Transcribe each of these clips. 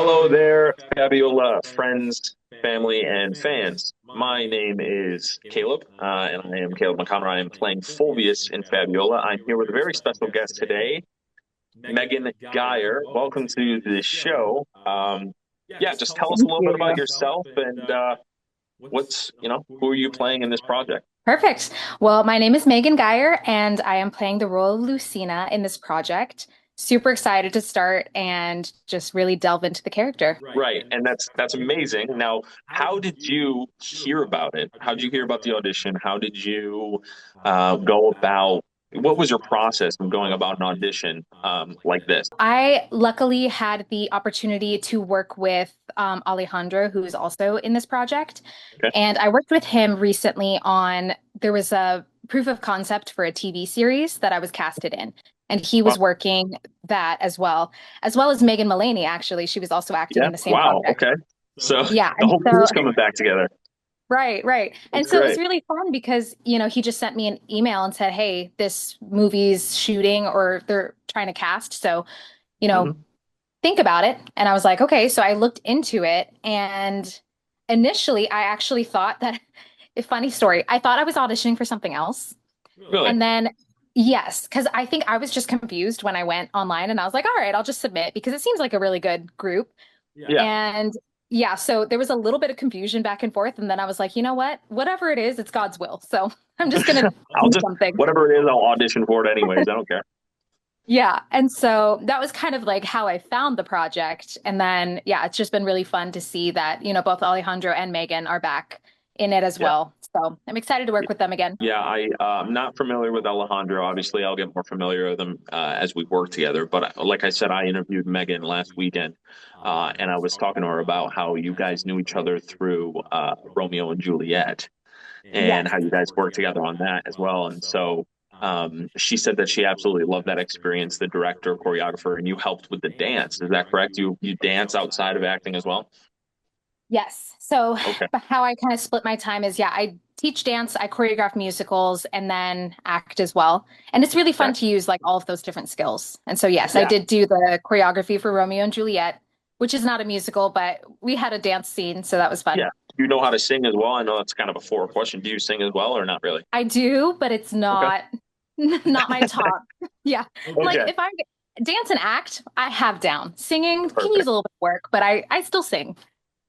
Hello there, Fabiola, friends, family, and fans. My name is Kaleb, and I am Kaleb McConner. I am playing Fulvius in Fabiola. I'm here with a very special guest today, Megan Geier. Welcome to the show. Yeah, just tell us a Thank little bit about you. yourself and who are you playing in this project? Perfect. Well, my name is Megan Geier, and I am playing the role of Lucina in this project. Super excited to start and just really delve into the character. Right, and that's amazing. Now, how did you hear about it? How did you hear about the audition? How did you go about? What was your process of going about an audition like this? I luckily had the opportunity to work with Alejandro, who is also in this project. Okay. And I worked with him recently there was a proof of concept for a TV series that I was casted in. And he Wow. was working that as well as Megan Mullaney, actually. She was also acting Yeah. in the same Wow. project. Okay. So Yeah. the And whole so crew's coming back together. Right, right. That's And so it was great. really fun because, he just sent me an email and said, "Hey, this movie's shooting or they're trying to cast. So, you know, Hmm. think about it." And I was like, "Okay." So I looked into it and initially I actually thought that a funny story. I thought I was auditioning for something else. Really? And then yes, because I think I was just confused when I went online and I was like, "All right, I'll just submit because it seems like a really good group." Yeah. And yeah, so there was a little bit of confusion back and forth. And then I was like, you know what? Whatever it is, it's God's will. So I'm just going to I'll do just something. whatever it is, I'll audition for it anyways. I don't care. Yeah. And so that was kind of like how I found the project. And then, yeah, it's just been really fun to see that, both Alejandro and Megan are back in it as Yeah. well. So I'm excited to work with them again. Yeah, I'm not familiar with Alejandro. Obviously, I'll get more familiar with him as we work together. But like I said, I interviewed Megan last weekend, and I was talking to her about how you guys knew each other through Romeo and Juliet, and Yes. how you guys worked together on that as well. And so she said that she absolutely loved that experience, the director, choreographer, and you helped with the dance. Is that correct? You dance outside of acting as well? Yes. So, Okay. but how I kind of split my time is, yeah, I teach dance, I choreograph musicals, and then act as well. And it's really Okay. fun to use like all of those different skills. And so, yes, I Yeah. did do the choreography for Romeo and Juliet, which is not a musical, but we had a dance scene, so that was fun. Yeah. You know how to sing as well? I know that's kind of a forward question. Do you sing as well or not really? I do, but it's Okay. not not my top. Yeah. Like Okay. if I dance and act, I have down. Singing can use Perfect. a little bit of work, but I still sing.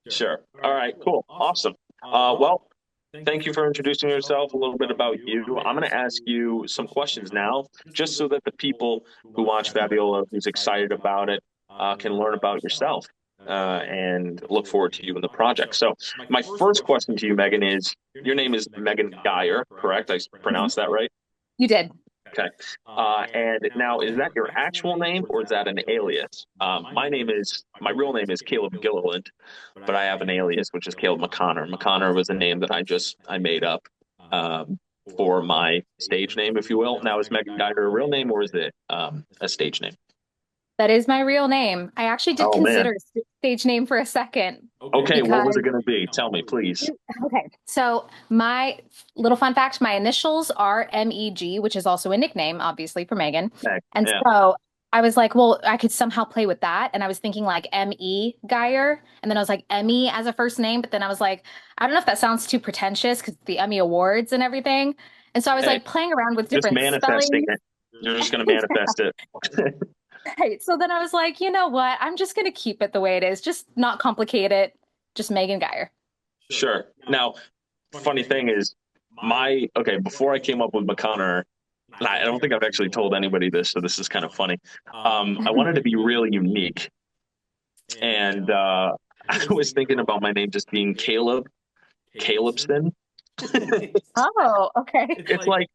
Sure. All right. Cool. Awesome. Well, thank you for introducing yourself, a little bit about you. I'm going to ask you some questions now, just so that the people who watch Fabiola, who's excited about it, can learn about yourself and look forward to you in the project. So, my first question to you, Megan, is your name is Megan Geier, correct? I Mhm. pronounced that right? You did. Okay. And now, is that your actual name or is that an alias? My real name is Kaleb Gilliland, but I have an alias, which is Kaleb McConner. McConner was a name that I made up um, for my stage name, if you will. Now, is Megan Geiger a real name or is it a stage name? That is my real name. I actually did Oh, man. consider a stage name for a second Okay. What was because, it going to be? Tell me, please. okay, so my little fun fact, my initials are MEG, which is also a nickname, obviously, for Megan. Heck, And yeah. so I was like, well, I could somehow play with that. And I was thinking like M.E. Geyer. And then I was like, Emmy as a first name. But then I was like, I don't know if that sounds too pretentious because the Emmy Awards and everything. And so I was Hey, like playing around with just different manifesting spelling. it. You're just going to manifest it. Right. So then I was like, you know what? I'm just going to keep it the way it is, just not complicate it. Just Megan Geyer. Sure. Now, funny thing is, before I came up with McConnor, and I don't think I've actually told anybody this, so this is kind of funny. I wanted to be really unique, and I was thinking about my name just being Calebson. Oh, okay. It's like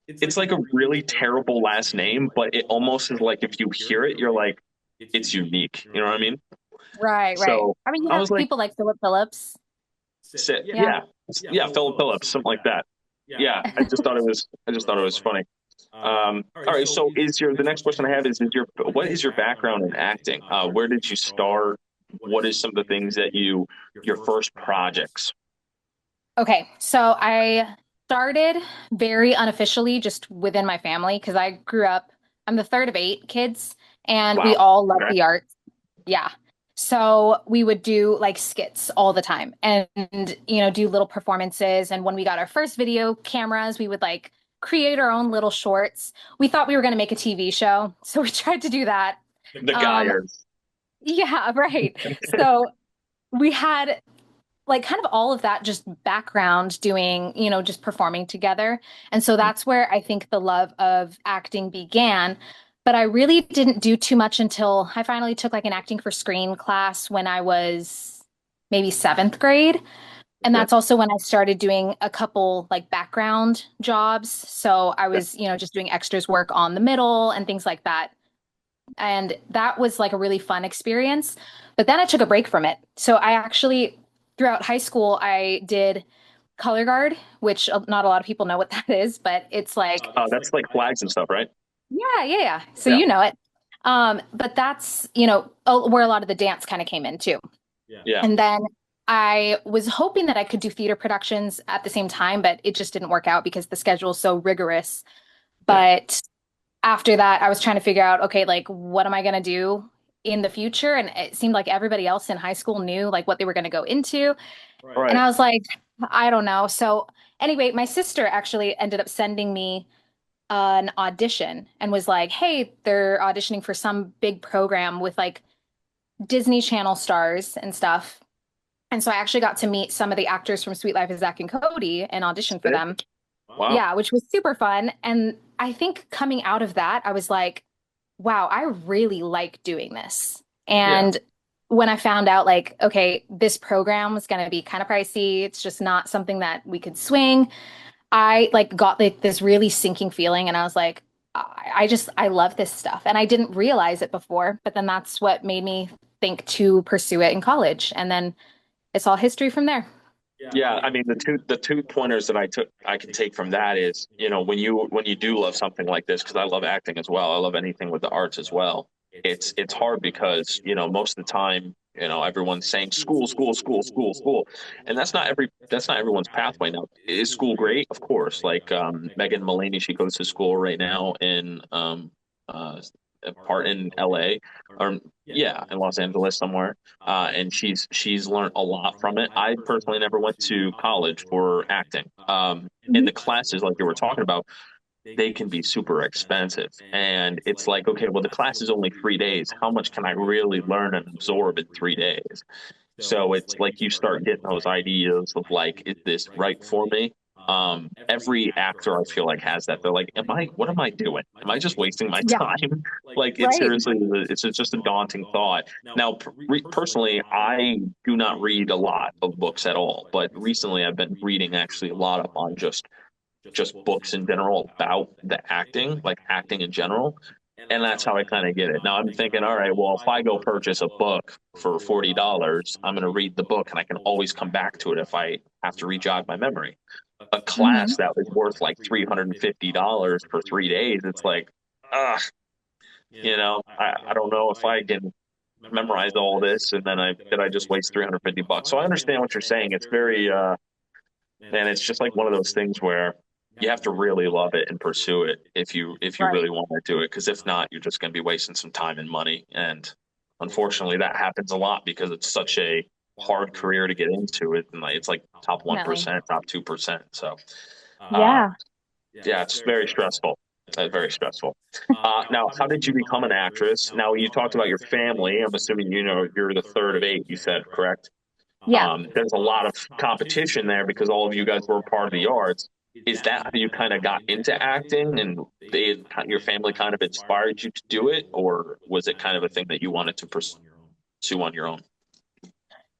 it's like a really terrible last name, but it almost is like if you hear it, you're like, it's unique. You know what I mean? Right, right. So I mean, you I have was like, people like Philip Phillips. Yeah. yeah, yeah, Philip Phillips, something like that. Yeah, I just thought it was funny. All right. So, is your the next question I have is your what is your background in acting? Where did you start? What is some of the things that your first projects? Okay, so I started very unofficially just within my family because I'm the third of eight kids, and we Wow. all love Okay. the arts. Yeah. So we would do like skits all the time and, do little performances. And when we got our first video cameras, we would like create our own little shorts. We thought we were going to make a TV show. So we tried to do that. The Um, Geiers. yeah, right. So we had like kind of all of that just background doing, just performing together. And so that's where I think the love of acting began. But I really didn't do too much until I finally took like an acting for screen class when I was maybe seventh grade. And Okay. that's also when I started doing a couple like background jobs. So I was, just doing extras work on the middle and things like that. And that was like a really fun experience. But then I took a break from it. So I actually, throughout high school, I did color guard, which not a lot of people know what that is, but it's like, That's like flags and stuff, right? yeah, yeah, yeah. So Yeah. you know it. But that's, where a lot of the dance kind of came in too. Yeah. And then I was hoping that I could do theater productions at the same time, but it just didn't work out because the schedule is so rigorous. Yeah. But after that, I was trying to figure out, okay, like what am I going to do in the future? And it seemed like everybody else in high school knew like what they were going to go into. And Right. I was like, I don't know. So anyway, my sister actually ended up sending me an audition and was like, hey, they're auditioning for some big program with like Disney Channel stars and stuff. And so I actually got to meet some of the actors from Sweet Life of Zach and Cody and audition for Sick. them. Wow. Yeah, which was super fun. And I think coming out of that, I was like, wow, I really like doing this. Yeah. And when I found out, like, okay, this program was going to be kind of pricey, it's just not something that we could swing. I like got like this really sinking feeling, and I was like, I love this stuff. And I didn't realize it before, but then that's what made me think to pursue it in college. And then it's all history from there. Yeah, I mean the two pointers that I can take from that is, when you do love something like this, because I love acting as well. I love anything with the arts as well. It's hard because, most of the time, everyone's saying school, school, school, school, school. And that's not everyone's pathway. Now, is school great? Of course. Like Megan Mulaney, she goes to school right now in uh a part in LA, or yeah, in Los Angeles somewhere, and she's learned a lot from it. I personally never went to college for acting. And Mhm. the classes, like you were talking about, they can be super expensive. And it's like, okay, well, the class is only 3 days. How much can I really learn and absorb in 3 days? So it's like you start getting those ideas of like, is this right for me? Every actor I feel like has that. They're like, what am I doing? Am I just wasting my Yeah, time? Like, it's right. seriously, it's just a daunting thought. Now, personally, I do not read a lot of books at all, but recently I've been reading actually a lot of on just books in general about the acting, like acting in general. And that's how I kind of get it. Now I'm thinking, all right, well, if I go purchase a book for $40, I'm going to read the book and I can always come back to it if I have to re-jog my memory. A class Mhm. that was worth like $350 for 3 days, it's like, ah, I don't know if I can memorize all this and then I just waste 350 bucks. So I understand what you're saying. It's very, and it's just like one of those things where you have to really love it and pursue it if you Right. really want to do it. Because if not, you're just going to be wasting some time and money. And unfortunately, that happens a lot because it's such a hard career to get into it. And like, it's like top Definitely. 1%, top 2%. So, uh, Yeah. yeah, it's very stressful. Very stressful. Now, how did you become an actress? Now, you talked about your family. I'm assuming you're the third of eight. You said correct. Yeah. There's a lot of competition there because all of you guys were part of the arts. Is that how you kind of got into acting and your family kind of inspired you to do it, or was it kind of a thing that you wanted to pursue on your own?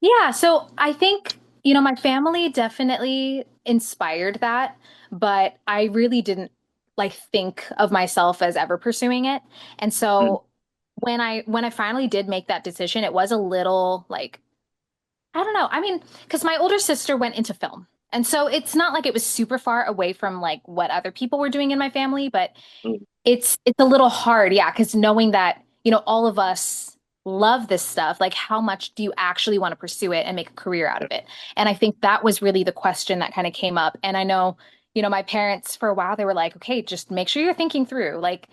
Yeah. So I think, my family definitely inspired that, but I really didn't like think of myself as ever pursuing it. And Mm, so when I finally did make that decision, it was a little like, I don't know. I mean, because my older sister went into film. And so it's not like it was super far away from like what other people were doing in my family, but mm, it's a little hard, yeah, because knowing that, all of us love this stuff, like how much do you actually want to pursue it and make a career out yeah, of it? And I think that was really the question that kind of came up. And I know, my parents for a while, they were like, okay, just make sure you're thinking through. Like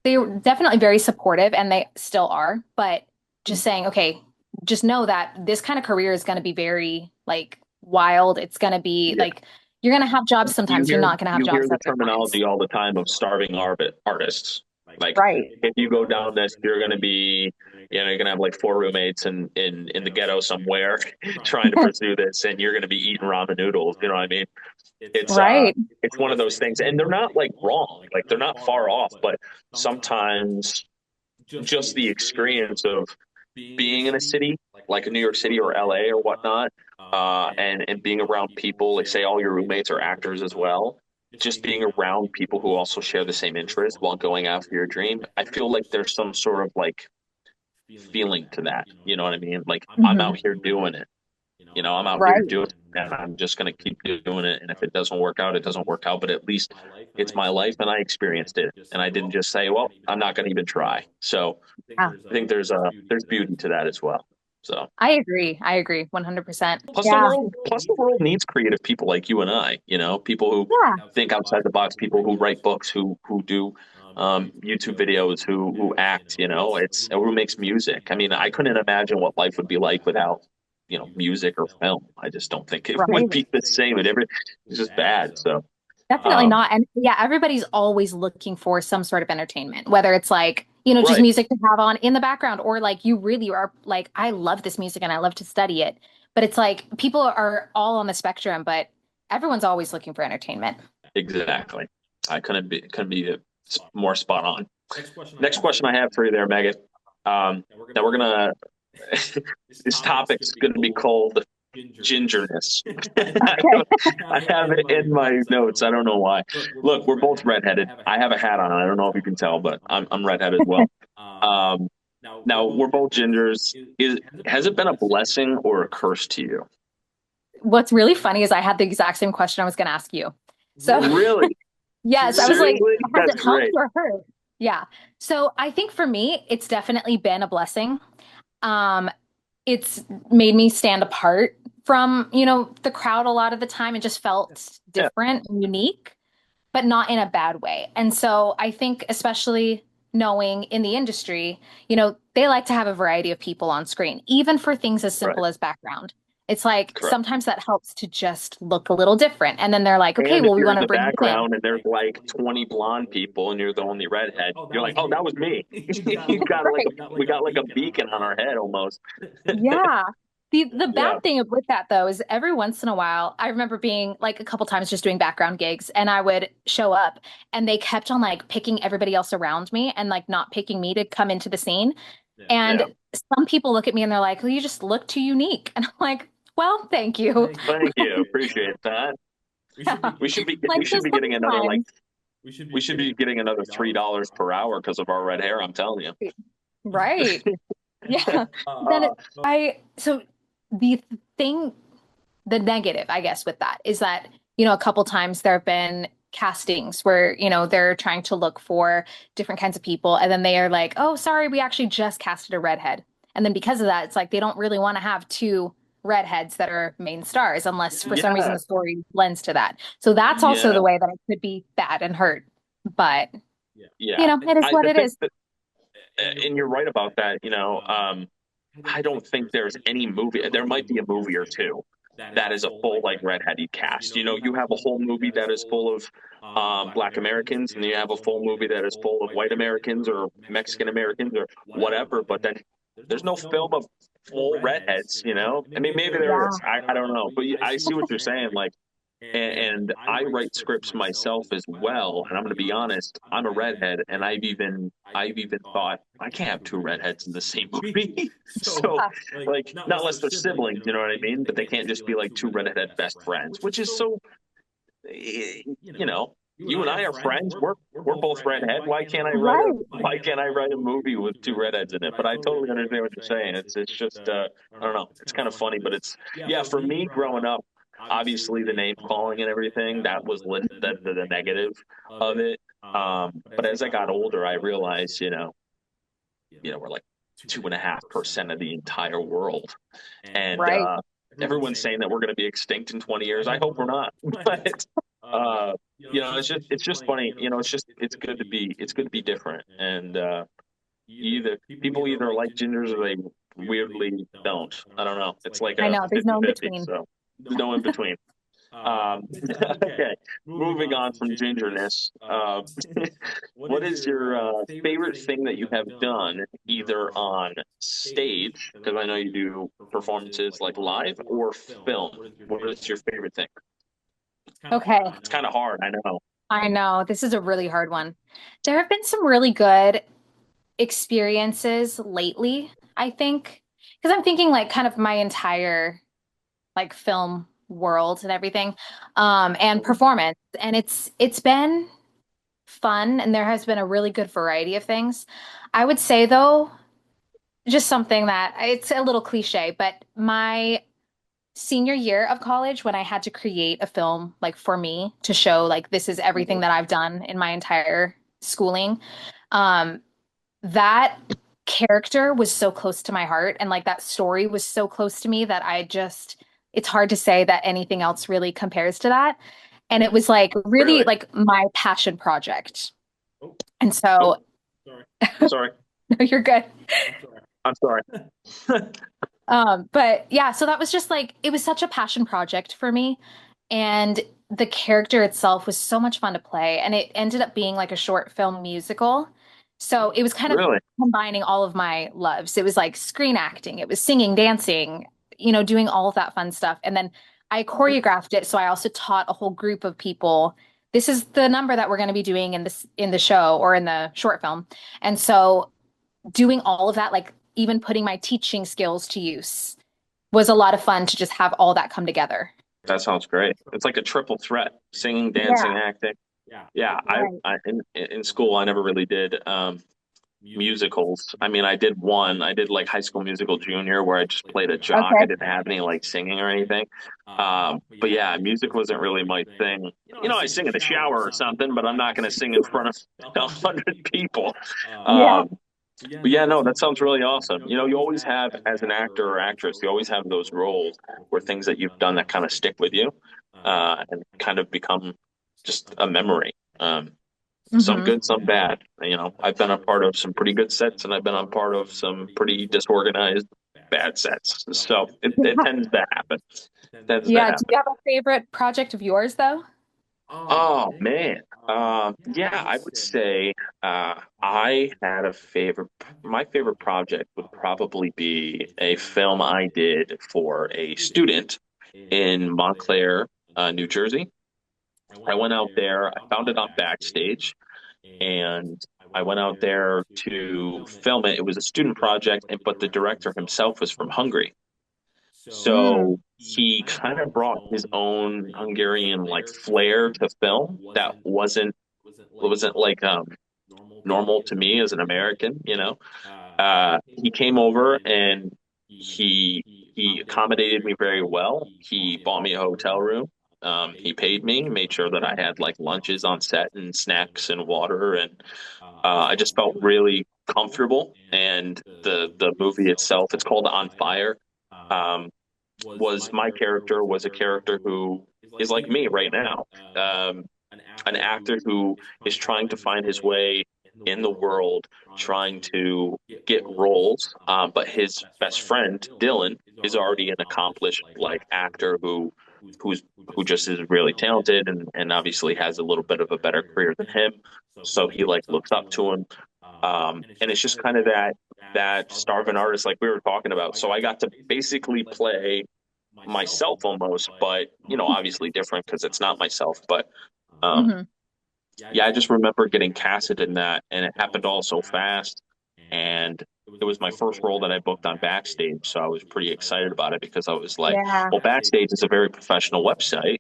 they were definitely very supportive and they still are, but mm, just saying, okay, just know that this kind of career is going to be very like wild. It's going to be Yeah. like you're going to have jobs sometimes. You're not going to have You hear jobs the other times. terminology all the time of starving artists. Like Right. if you go down this, you're going to be, you're going to have like four roommates in the ghetto somewhere trying to pursue this, and you're going to be eating ramen noodles. You know what I mean? It's Right. it's one of those things, and they're not like wrong, like they're not far off, but sometimes just the experience of being in a city like New York City or LA or whatnot, and being around people, like say all your roommates are actors as well. Just being around people who also share the same interest while going after your dream, I feel like there's some sort of like feeling to that. You know what I mean? Like I'm Mhm. out here doing it. I'm out here Right. doing it, and I'm just going to keep doing it. And if it doesn't work out, it doesn't work out. But at least it's my life and I experienced it. And I didn't just say, well, I'm not going to even try. So Yeah. I think there's beauty to that as well. So I agree. I agree 100%. Yeah. plus the world needs creative people like you and I, people who Yeah. think outside the box, people who write books, who do YouTube videos, who act, it's who makes music. I mean, I couldn't imagine what life would be like without, music or film. I just don't think it would Right. be the same. It's just bad. So, Definitely um, not. And yeah, everybody's always looking for some sort of entertainment, whether it's like, just right. music to have on in the background, or like you really are like, I love this music and I love to study it. But it's like people are all on the spectrum, but everyone's always looking for entertainment. Exactly. I couldn't be more spot on. Next question I have for you there, Megan. Now we're gonna this topic's gonna be called gingerness. Okay. I have it in my notes. I don't know why. Look, we're both redheaded. I have a hat on. I don't know if you can tell, but I'm redheaded as well. Um, Now we're both gingers. Has it been a blessing or a curse to you? What's really funny is I had the exact same question I was going to ask you. So, Really? yes, I was like, Seriously? has That's it helped great. or hurt? Yeah. So, I think for me, it's definitely been a blessing. Um, it's made me stand apart from, the crowd a lot of the time. It just felt Yeah, different and unique, but not in a bad way. And so I think, especially knowing in the industry, they like to have a variety of people on screen, even for things as right. simple as background. It's like Correct. sometimes that helps to just look a little different. And then they're like, okay, And if well, we you're want in to the bring you in. background and there's like 20 blonde people and you're the only redhead, you're like, oh, that was me. You got like Right. we got like a beacon on our head almost. Yeah. The Yeah. bad thing with that though is every once in a while, I remember being like a couple times just doing background gigs and I would show up and they kept on like picking everybody else around me and like not picking me to come into the scene. Yeah. And some people look at me and they're like, well, you just look too unique. And I'm like, well, thank you. Thank you. Appreciate that. Yeah. We Like should just be getting another like sometimes. we should be getting another $3 per hour because of our red hair, I'm telling you. Right. Yeah. Then so the thing, the negative, I guess, with that is that, a couple times there have been castings where, they're trying to look for different kinds of people. And then they are like, oh, sorry, we actually just casted a redhead. And then because of that, it's like they don't really want to have two redheads that are main stars unless for some reason Yeah. the story lends to that. So that's also Yeah. the way that it could be bad and hurt. But, Yeah. it is what I it think is. that and you're right about that, I don't think there's any movie. There might be a movie or two that is a full like redheaded cast. You have a whole movie that is full of Black Americans, and you have a full movie that is full of white Americans or Mexican Americans or whatever. But then there's no film of full redheads. I mean, maybe there Yeah. is. I don't know, but I see what you're saying. Like, and I write scripts myself as well. And I'm going to be honest, I'm a redhead, and I've even thought I can't have two redheads in the same movie. So like, not unless they're siblings, you know what I mean? But they can't just be like two redheaded best friends, which is so, you and I are friends. We're both redhead. Right. Why can't I write a movie with two redheads in it? But I totally understand what you're saying. It's just I don't know. It's kind of funny, but it's yeah. For me, growing up, obviously the name calling and everything that was listed as the negative of it. But as I got older, I realized, we're like 2.5% of the entire world, and Right. everyone's saying that we're going to be extinct in 20 years. I hope we're not, but it's just funny. It's good to be different, and people either like gingers or weirdly don't. I don't know. It's like I a know there's no in 50-50, between. so there's no in between. Okay, moving on from gingerness. What is your favorite thing that you have done either on stage, because I know you do performances like live, or film? What is your favorite thing? Okay. It's kind of hard, I know. I know this is a really hard one. There have been some really good experiences lately, I think, because I'm thinking like kind of my entire like film world and everything, and performance. And it's been fun, and there has been a really good variety of things. I would say though, just something that it's a little cliche, but my senior year of college when I had to create a film like for me to show like this is everything that I've done in my entire schooling. Um, that character was so close to my heart and like that story was so close to me that it's hard to say that anything else really compares to that. And it was like really Really? like my passion project. And Oh, so, sorry. no, you're good. I'm sorry. But yeah, so that was just like it was such a passion project for me. And the character itself was so much fun to play. And it ended up being like a short film musical. So it was kind of Really? combining all of my loves. It was like screen acting, it was singing, dancing, you know, doing all of that fun stuff. And then I choreographed it. So I also taught a whole group of people. This is the number that we're going to be doing in the show or in the short film. And so doing all of that, like even putting my teaching skills to use, was a lot of fun to just have all that come together. That sounds great. It's like a triple threat: singing, dancing, Yeah, acting. Yeah, right. I in school I never really did musicals. I mean, I did one. I did like High School Musical Junior, where I just played a jock. I Okay. didn't have any like singing or anything. But yeah, music wasn't really my thing. You know, I sing in the shower or something, but I'm not going to sing in front of 100 people. Yeah. Um, but yeah, no, that sounds really awesome. You know, you always have, as an actor or actress, you always have those roles where things that you've done that kind of stick with you, and kind of become just a memory. Some Hmm. good, some bad. You know, I've been a part of some pretty good sets, and I've been a part of some pretty disorganized bad sets. So it tends to happen. Tends to Yeah. Do happen. you have a favorite project of yours, though? Oh man. Yeah, I would say I had a favorite. My favorite project would probably be a film I did for a student in Montclair, New Jersey. I went out there. I found it on Backstage, and I went out there to film it. It was a student project, but the director himself was from Hungary. Mm. So he kind of brought his own Hungarian like flair to film that wasn't like normal to me as an American, you know. He came over and he accommodated me very well. He bought me a hotel room. He paid me, made sure that I had like lunches on set and snacks and water, and I just felt really comfortable. And the movie itself, it's called On Fire. Um, was my character was a character who is like me right now, um, an actor who is trying to find his way in the world, trying to get roles. But his best friend Dylan is already an accomplished like actor who's who just is really talented and obviously has a little bit of a better career than him. So he like looks up to him. And it's just kind of that starving artist like we were talking about. So I got to basically play myself almost, but you know, obviously different because it's not myself. But um, Hmm. yeah, I just remember getting casted in that, and it happened all so fast. And it was my first role that I booked on Backstage, so I was pretty excited about it because I was like, Yeah. well, Backstage is a very professional website,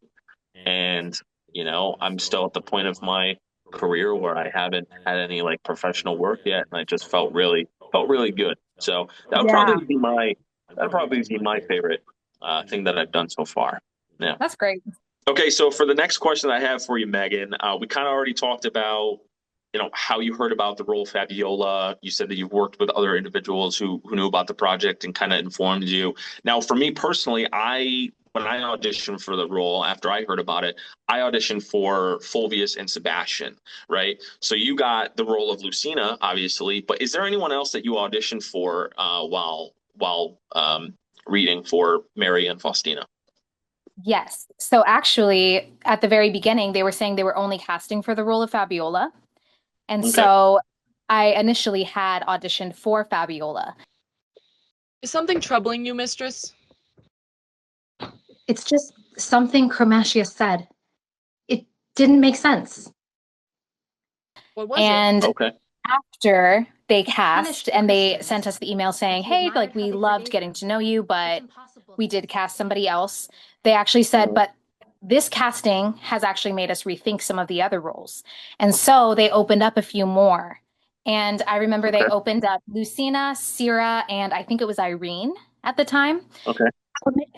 and you know, I'm still at the point of my career where I haven't had any like professional work yet, and I just felt really good. So Yeah. that'd probably be my favorite thing that I've done so far. Yeah. That's great. Okay, so for the next question I have for you, Megan, we kind of already talked about, you know, how you heard about the role of Fabiola. You said that you've worked with other individuals who knew about the project and kind of informed you. Now, for me personally, I when I auditioned for the role, after I heard about it, I auditioned for Fulvius and Sebastian, right? So you got the role of Lucina, obviously, but is there anyone else that you auditioned for while while reading for Mary and Faustina. Yes. So actually, at the very beginning, they were saying they were only casting for the role of Fabiola. And Okay. so I initially had auditioned for Fabiola. Is something troubling you, mistress? It's just something Chromatia said. It didn't make sense. What was And it? Okay. after they cast and they sent us the email saying, hey, like we loved getting to know you, but we did cast somebody else. They actually said, but this casting has actually made us rethink some of the other roles. And so they opened up a few more. And I remember they Okay. opened up Lucina, Sierra, and I think it was Irene at the time. Okay.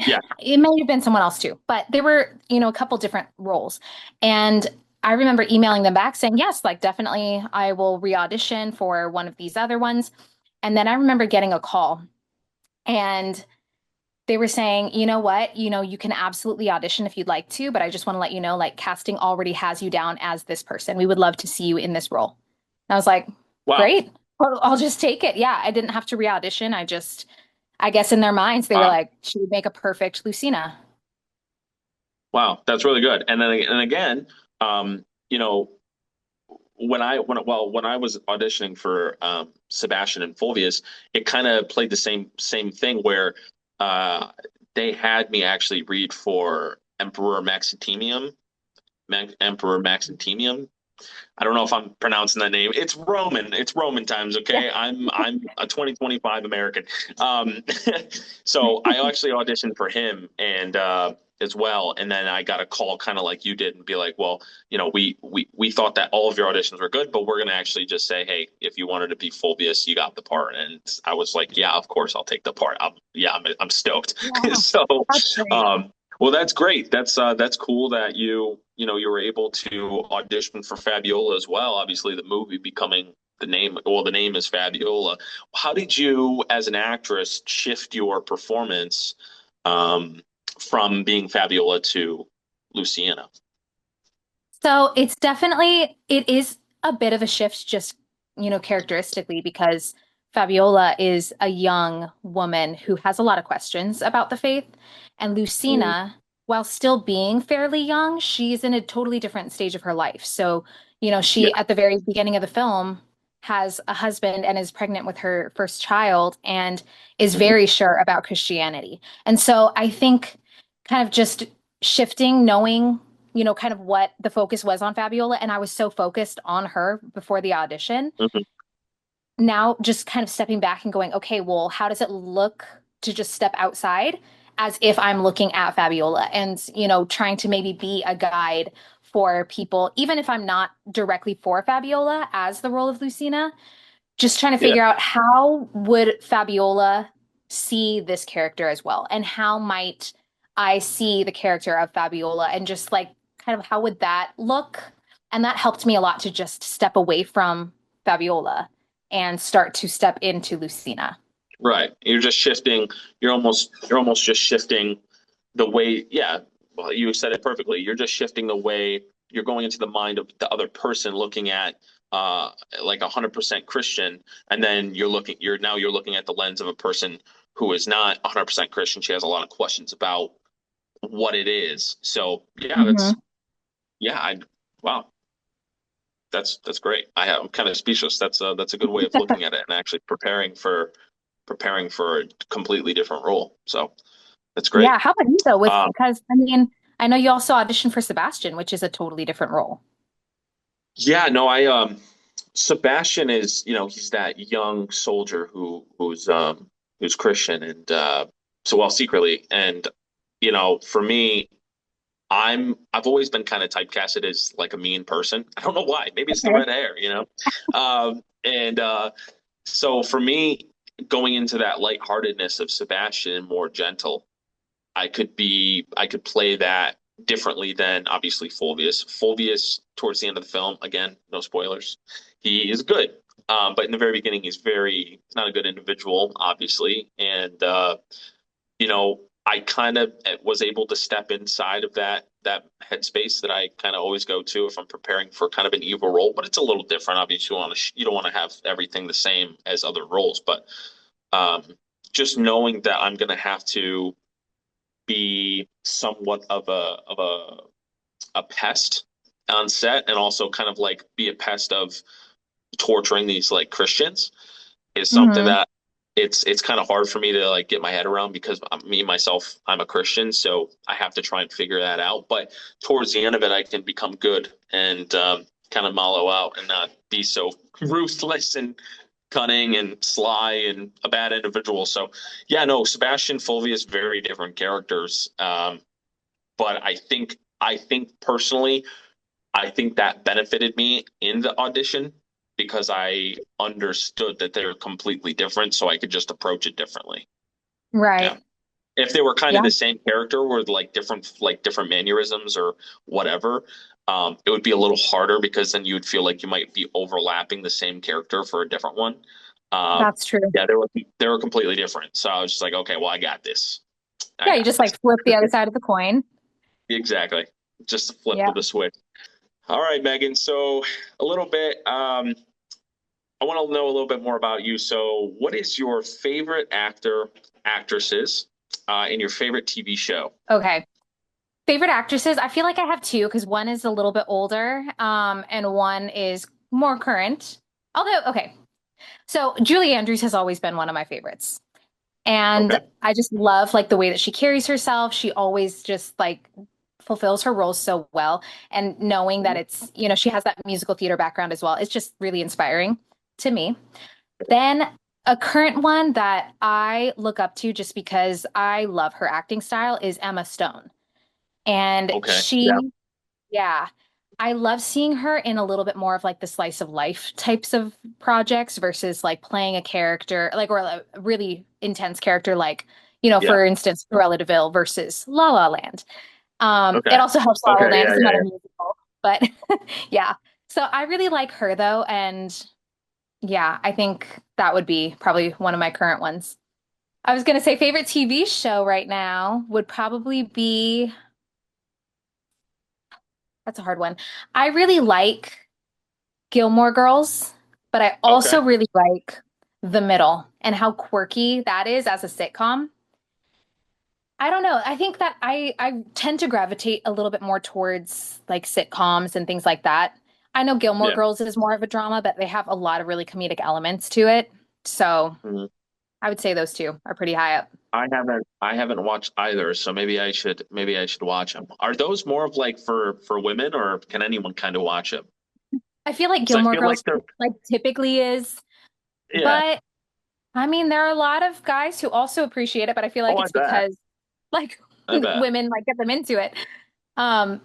Yeah. It may have been someone else too, but there were, a couple different roles. And I remember emailing them back saying, yes, like definitely I will re-audition for one of these other ones. And then I remember getting a call and they were saying, you know what, you can absolutely audition if you'd like to, but I just want to let you know, like casting already has you down as this person. We would love to see you in this role. And I was like, Wow. great, I'll just take it. Yeah, I didn't have to re-audition. I guess in their minds, they were like, she would make a perfect Lucina. Wow, that's really good. And then and again, you know, when I was auditioning for Sebastian and Fulvius, it kind of played the same thing where uh, they had me actually read for Emperor Maxentimium. I don't know if I'm pronouncing that name. It's Roman. It's Roman times, okay? I'm a 2025 American. Um, so I actually auditioned for him and as well. And then I got a call kind of like you did and be like, well, we thought that all of your auditions were good, but we're gonna actually just say, hey, if you wanted to be Fulvius, you got the part. And I was like, yeah, of course I'll take the part. I'm stoked. Yeah, So that's great. well, that's great. That's cool that you were able to audition for Fabiola as well. Obviously, the movie becoming the name. Well, the name is Fabiola. How did you, as an actress, shift your performance from being Fabiola to Lucina? So it is a bit of a shift just, characteristically because Fabiola is a young woman who has a lot of questions about the faith. And Lucina, while still being fairly young, she's in a totally different stage of her life. So, Yeah. she, at the very beginning of the film, has a husband and is pregnant with her first child and is Mhm. very sure about Christianity. And so I think kind of just shifting, knowing kind of what the focus was on Fabiola. And I was so focused on her before the audition. Mhm. Now, just kind of stepping back and going, okay, well, how does it look to just step outside as if I'm looking at Fabiola and, trying to maybe be a guide for people, even if I'm not directly for Fabiola as the role of Lucina, just trying to Yeah. figure out how would Fabiola see this character as well, and how might I see the character of Fabiola, and just like kind of how would that look? And that helped me a lot to just step away from Fabiola and start to step into Lucina. Right. You're just shifting. You're almost just shifting the way. Yeah. Well, you said it perfectly. You're just shifting the way you're going into the mind of the other person, looking at like 100% Christian, and then you're looking at the lens of a person who is not 100% Christian. She has a lot of questions about what it is. So yeah, Mhm. I wow, that's great. I'm kind of speechless. That's a good way of looking at it and actually preparing for a completely different role. So that's great. Yeah, how about you though? Um, Because I mean, I know you also auditioned for Sebastian, which is a totally different role. yeah, no, I Sebastian is, he's that young soldier who's Christian and so well secretly. And for me, I've always been kind of typecasted as like a mean person. I don't know why. Maybe it's the Okay. red hair. And so for me, going into that lightheartedness of Sebastian, more gentle, I could play that differently than obviously Fulvius. Fulvius towards the end of the film, again, no spoilers, he is good. But in the very beginning, he's not a good individual, obviously. And I kind of was able to step inside of that headspace that I kind of always go to if I'm preparing for kind of an evil role, but it's a little different. Obviously, you don't want to have everything the same as other roles, but um, just knowing that I'm going to have to be somewhat of a pest on set, and also kind of like be a pest of torturing these like Christians, is something Hmm. that it's kind of hard for me to like get my head around, because me myself, I'm a Christian, so I have to try and figure that out. But towards the end of it, I can become good and kind of mellow out and not be so ruthless and cunning and sly and a bad individual. So yeah, no, Sebastian, Fulvius, very different characters. But I think personally, I think that benefited me in the audition, because I understood that they're completely different, so I could just approach it differently. Yeah. Right. If they were kind of Yeah. the same character with like different mannerisms or whatever, it would be a little harder, because then you would feel like you might be overlapping the same character for a different one. Um, That's true. yeah, they were completely different. So I was just like, okay, well, I got this. I Yeah, you got just this. like flip the other side of the coin. Exactly. Just a flip Yeah. of the switch. All right, Megan. So a little bit, I want to know a little bit more about you. So, what is your favorite actor, actresses, in your favorite TV show? Okay. Favorite actresses, I feel like I have two because one is a little bit older, and one is more current. Although, okay. So Julie Andrews has always been one of my favorites. And Okay. I just love like the way that she carries herself. She always just like fulfills her roles so well. And knowing that it's, she has that musical theater background as well. It's just really inspiring to me. Then a current one that I look up to just because I love her acting style is Emma Stone. And Okay. Yeah. yeah, I love seeing her in a little bit more of like the slice of life types of projects versus like playing a character, like, or a really intense character, like, Yeah. for instance, Cruella de Vil versus La La Land. It Okay. also helps La La Okay. Land Yeah. is not Yeah. a musical, but yeah. So I really like her though, and yeah, I think that would be probably one of my current ones. I was gonna say favorite TV show right now would probably be, that's a hard one. I really like Gilmore Girls, but I Yeah. Okay. also really like The Middle and how quirky that is as a sitcom. I don't know. I think that I tend to gravitate a little bit more towards like sitcoms and things like that. I know Gilmore Yeah. Girls is more of a drama, but they have a lot of really comedic elements to it. So Mhm. I would say those two are pretty high up. I haven't watched either, so maybe I should watch them. Are those more of like for women, or can anyone kind of watch them? I feel like So I Gilmore feel like Girls they're, like typically is, yeah. but I mean there are a lot of guys who also appreciate it, but I feel like Oh, I it's bet. because like I bet. women like get them into it. Um,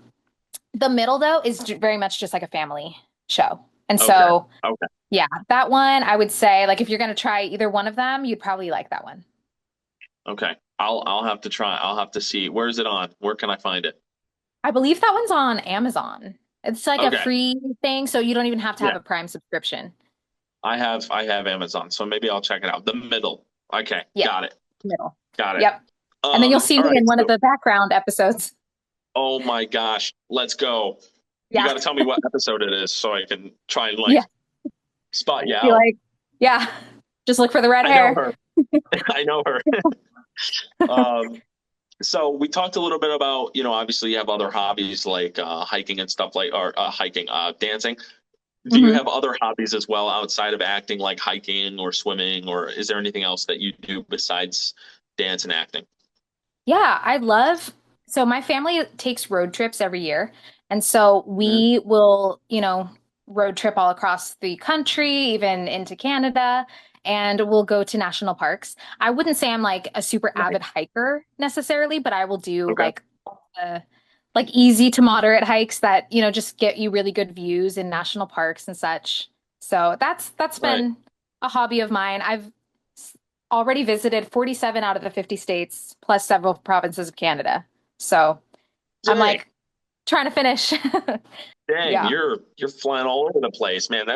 The Middle though is very much just like a family show. And Okay. so, Okay. yeah, that one I would say like if you're going to try either one of them, you'd probably like that one. Okay. I'll have to try. I'll have to see. Where is it on? Where can I find it? I believe that one's on Amazon. It's like a Okay. free thing, so you don't even have to have Yeah. a Prime subscription. I have Amazon, so maybe I'll check it out. The Middle. Okay, Yeah, got it. Middle. Got it. Yep. And then you'll see All me right. in one of So, the background episodes. oh my gosh, let's go. You Yeah. got to tell me what episode it is so I can try and like Yeah. spot you Be out. like, yeah, just look for the red I know hair. her. I know her. Um, so we talked a little bit about, obviously you have other hobbies like hiking and stuff, like, or hiking, dancing. Do you Mhm. have other hobbies as well outside of acting, like hiking or swimming, or is there anything else that you do besides dance and acting? Yeah, I love. So my family takes road trips every year. And so Mhm. we will, road trip all across the country, even into Canada, and we'll go to national parks. I wouldn't say I'm like a super Nice. avid hiker necessarily, but I will do Okay. uh, like easy to moderate hikes that, just get you really good views in national parks and such. So that's Right. been a hobby of mine. I've already visited 47 out of the 50 states, plus several provinces of Canada. So I'm Dang. like trying to finish. Dang, Yeah. you're flying all over the place, man.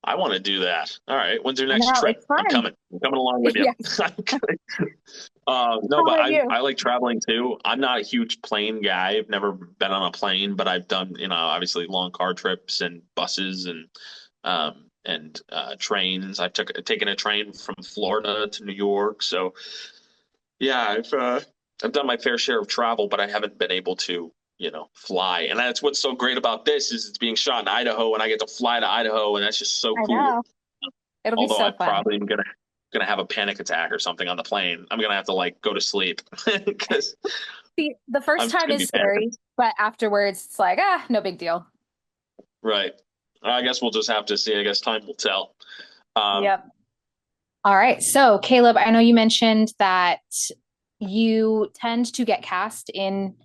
I want to do that. All right, when's your I next know, trip? it's I'm fun. coming. I'm coming along with you. Yes. I'm coming. No, How but about I you? I like traveling too. I'm not a huge plane guy. I've never been on a plane, but I've done, obviously long car trips and buses and trains. Taken a train from Florida to New York. So yeah, I've done my fair share of travel, but I haven't been able to, fly. And that's what's so great about this is it's being shot in Idaho, and I get to fly to Idaho, and that's just so I cool. know. It'll be Although I so fun. probably am gonna have a panic attack or something on the plane. I'm gonna have to like go to sleep because See, the first I'm just time gonna be is scary, panicking. but afterwards it's like, no big deal. Right. I guess we'll just have to see. I guess time will tell. Um, Yep. All right. So, Kaleb, I know you mentioned that you tend to get cast in,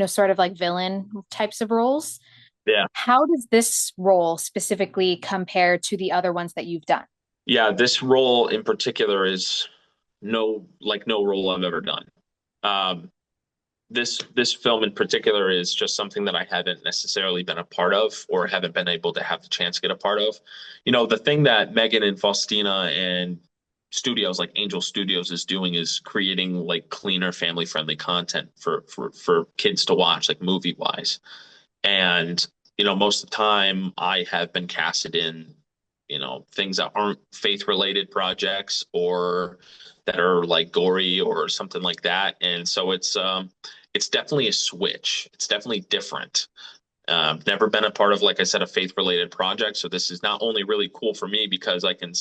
sort of like villain types of roles. yeah. How does this role specifically compare to the other ones that you've done? Yeah, this role in particular is no role I've ever done. Um, this film in particular is just something that I haven't necessarily been a part of or haven't been able to have the chance to get a part of. The thing that Megan and Faustina and studios like Angel Studios is doing is creating like cleaner, family-friendly content for kids to watch, like movie-wise. And most of the time I have been casted in, things that aren't faith-related projects or that are like gory or something like that. And so it's definitely a switch. It's definitely different. Never been a part of, like I said, a faith-related project. So this is not only really cool for me because I can,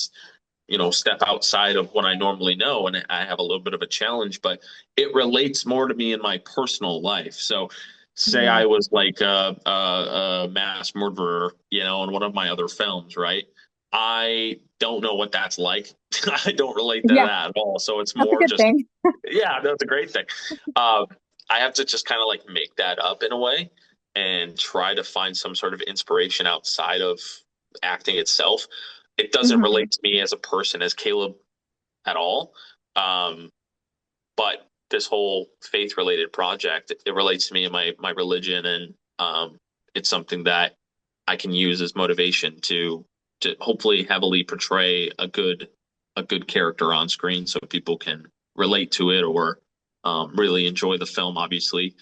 step outside of what I normally know and I have a little bit of a challenge, but it relates more to me in my personal life. So say Mhm. I was like a mass murderer, in one of my other films, right? I don't know what that's like. I don't relate to Yeah, that at all. So it's that's a more good just, thing. yeah, that's a great thing. Um, I have to just kind of like make that up in a way and try to find some sort of inspiration outside of acting itself. It doesn't Mhm. relate to me as a person, as Kaleb at all. Um, but this whole faith related project, it relates to me and my religion, and it's something that I can use as motivation to hopefully heavily portray a good character on screen so people can relate to it or really enjoy the film, obviously.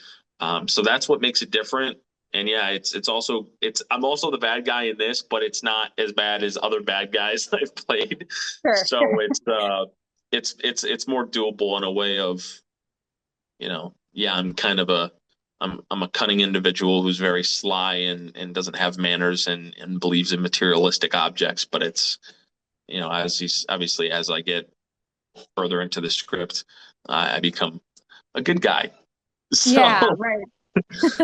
So that's what makes it different. And yeah, it's also I'm also the bad guy in this, but it's not as bad as other bad guys I've played. Sure. So it's more doable in a way of, yeah, I'm a cunning individual who's very sly and doesn't have manners and believes in materialistic objects, but it's, obviously as I get further into the script, I become a good guy. So Yeah, right.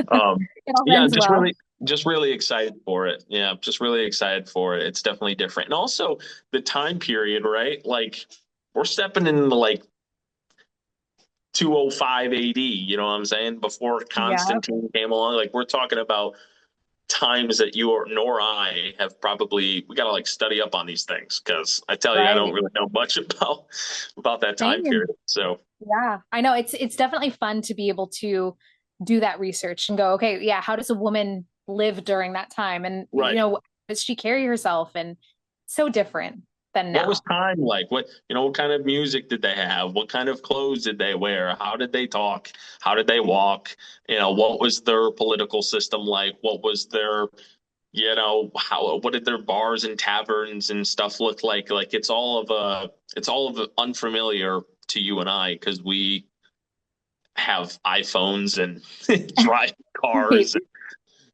um It all yeah, ends well. just really excited for it. Yeah, just really excited for it. It's definitely different. And also the time period, right? Like we're stepping into like 205 AD, you know what I'm saying? Before Yeah, Constantine came along, like we're talking about times that you or nor I have probably we gotta like study up on these things because I tell you I don't right. really know much about that time Same. period. So Yeah, I know it's definitely fun to be able to do that research and go, okay, yeah, how does a woman live during that time? And right. does she carry herself? And so different than What was now. time like? What kind of music did they have? What kind of clothes did they wear? How did they talk? How did they walk? What was their political system like? What was their, what did their bars and taverns and stuff look like? Like it's all of unfamiliar to you and I because we have iPhones and drive Right. cars.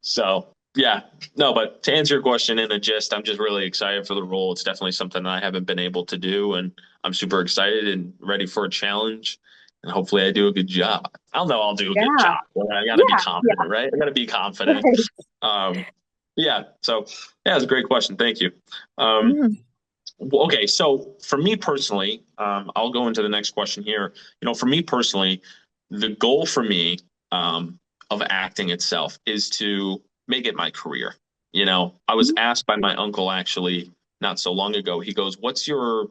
So yeah, no, but to answer your question in a gist, I'm just really excited for the role. It's definitely something I haven't been able to do, and I'm super excited and ready for a challenge. And hopefully, I do a good job. I'll know I'll do a good Yeah. job. I got to be Yeah. Yeah. confident, right? I got to be confident. Right. Um, yeah. So yeah, it's a great question. Thank you. Um, Mhm. okay, so for me personally, I'll go into the next question here. For me personally, the goal for me of acting itself is to make it my career. I was asked by my uncle actually not so long ago. He goes, "What's your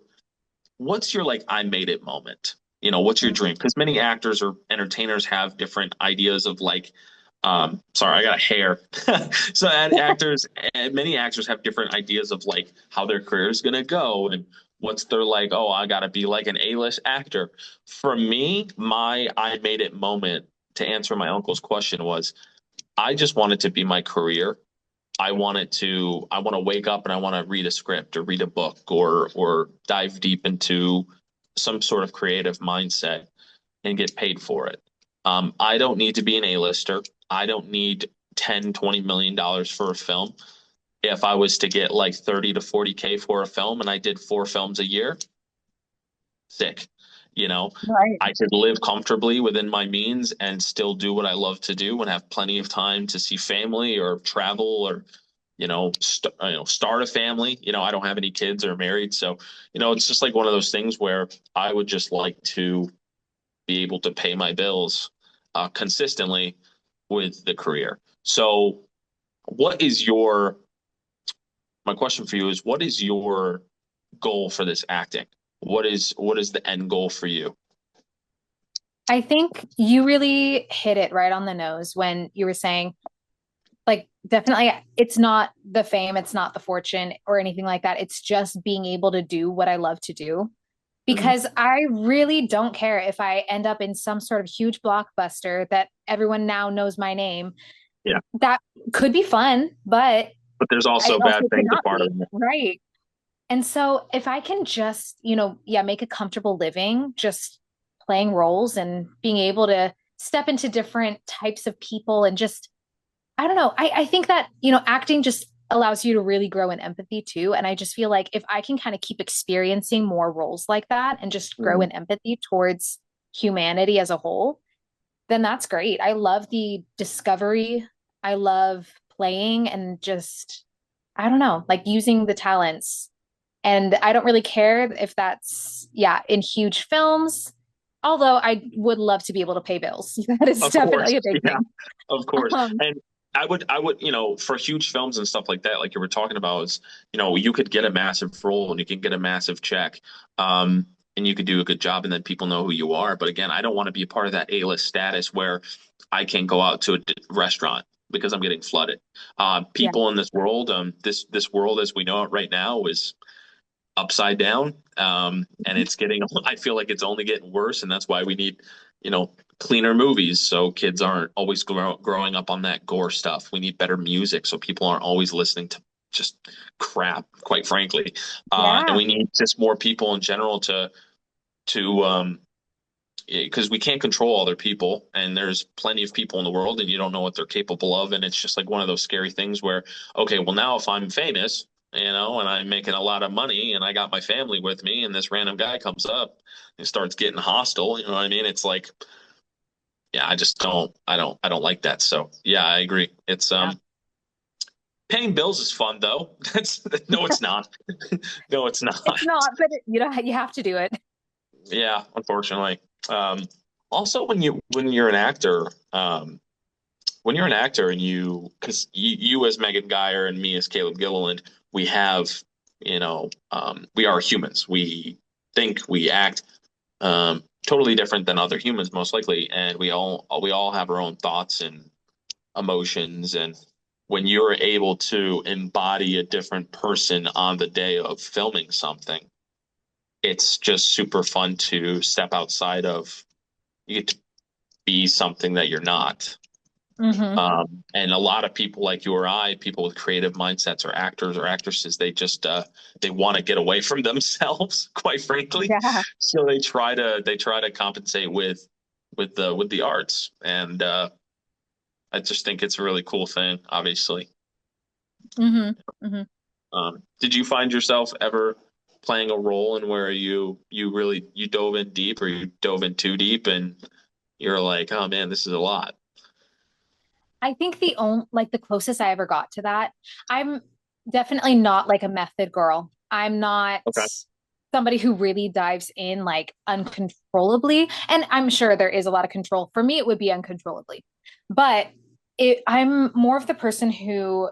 like I made it moment? What's your dream?" Because many actors or entertainers have different ideas of like, sorry, I got a hair. So many actors have different ideas of like how their career is gonna go and what's their like, oh, I gotta be like an A-list actor. For me, my I made it moment to answer my uncle's question was I just wanted to be my career. I want to wake up and I want to read a script or read a book or dive deep into some sort of creative mindset and get paid for it. I don't need to be an A-lister. I don't need 10, $20 million for a film. If I was to get like 30 to 40K for a film and I did 4 films a year, sick. You know, Right. I could live comfortably within my means and still do what I love to do and have plenty of time to see family or travel or, start a family. I don't have any kids or married. So, it's just like one of those things where I would just like to be able to pay my bills consistently with the career. So, my question for you is, what is your goal for this acting? What is the end goal for you? I think you really hit it right on the nose when you were saying, like, definitely it's not the fame, it's not the fortune or anything like that. It's just being able to do what I love to do. Because I really don't care if I end up in some sort of huge blockbuster that everyone now knows my name. Yeah. That could be fun, but there's also bad things a part of it. Right. And so if I can just, make a comfortable living, just playing roles and being able to step into different types of people and just, I don't know. I think that, acting just allows you to really grow in empathy too. And I just feel like if I can kind of keep experiencing more roles like that and just grow in empathy towards humanity as a whole, then that's great. I love the discovery. I love playing and just, I don't know, like using the talents. And I don't really care if that's, in huge films. Although I would love to be able to pay bills. That is definitely a big thing. Of course. And I would, for huge films and stuff like that, like you were talking about, is, you could get a massive role and you can get a massive check. And you could do a good job and then people know who you are. But again, I don't want to be a part of that A-list status where I can't go out to a restaurant because I'm getting flooded. People in this world, this world as we know it right now is upside down. And I feel like it's only getting worse. And that's why we need, cleaner movies so kids aren't always growing up on that gore stuff. We need better music so people aren't always listening to just crap, quite frankly. And we need just more people in general to because we can't control other people and there's plenty of people in the world and you don't know what they're capable of. And it's just like one of those scary things where, okay, well now if I'm famous, and I'm making a lot of money and I got my family with me and this random guy comes up and starts getting hostile, you know what I mean? It's like, I don't like that. So yeah, I agree. It's, paying bills is fun though. No, it's not. No, it's not. It's not, but you have to do it. Yeah, unfortunately. Also when you're an actor, and because you as Megan Geier and me as Kaleb Gilliland, we have, we are humans. We think, we act totally different than other humans, most likely, and we all have our own thoughts and emotions. And when you're able to embody a different person on the day of filming something, it's just super fun to step outside of, you get to be something that you're not. And a lot of people like you or I, people with creative mindsets or actors or actresses, they just they want to get away from themselves, quite frankly. Yeah. So they try to compensate with the arts. And I just think it's a really cool thing, obviously. Did you find yourself ever playing a role in where you dove in deep or you dove in too deep and you're like, oh man, this is a lot? I think the closest I ever got to that, I'm definitely not like a method girl. I'm not somebody who really dives in like uncontrollably. And I'm sure there is a lot of control. For me, it would be uncontrollably. But I'm more of the person who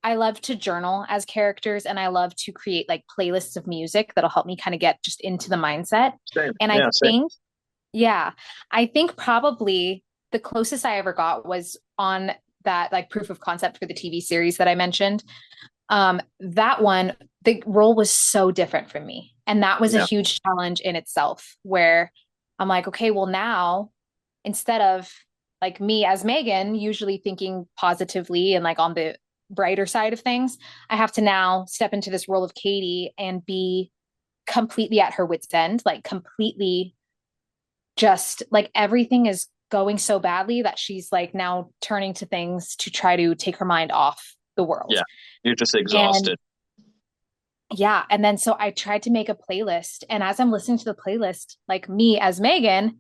I love to journal as characters and I love to create like playlists of music that'll help me kind of get just into the mindset. Same. And I think probably the closest I ever got was on that like proof of concept for the TV series that I mentioned. That one, the role was so different from me. And that was a huge challenge in itself where I'm like, okay, well now instead of like me as Megan, usually thinking positively and like on the brighter side of things, I have to now step into this role of Katie and be completely at her wit's end, like completely just like everything is going so badly that she's like now turning to things to try to take her mind off the world. Yeah. You're just And exhausted. yeah, and then so I tried to make a playlist, and as I'm listening to the playlist, like me as Megan,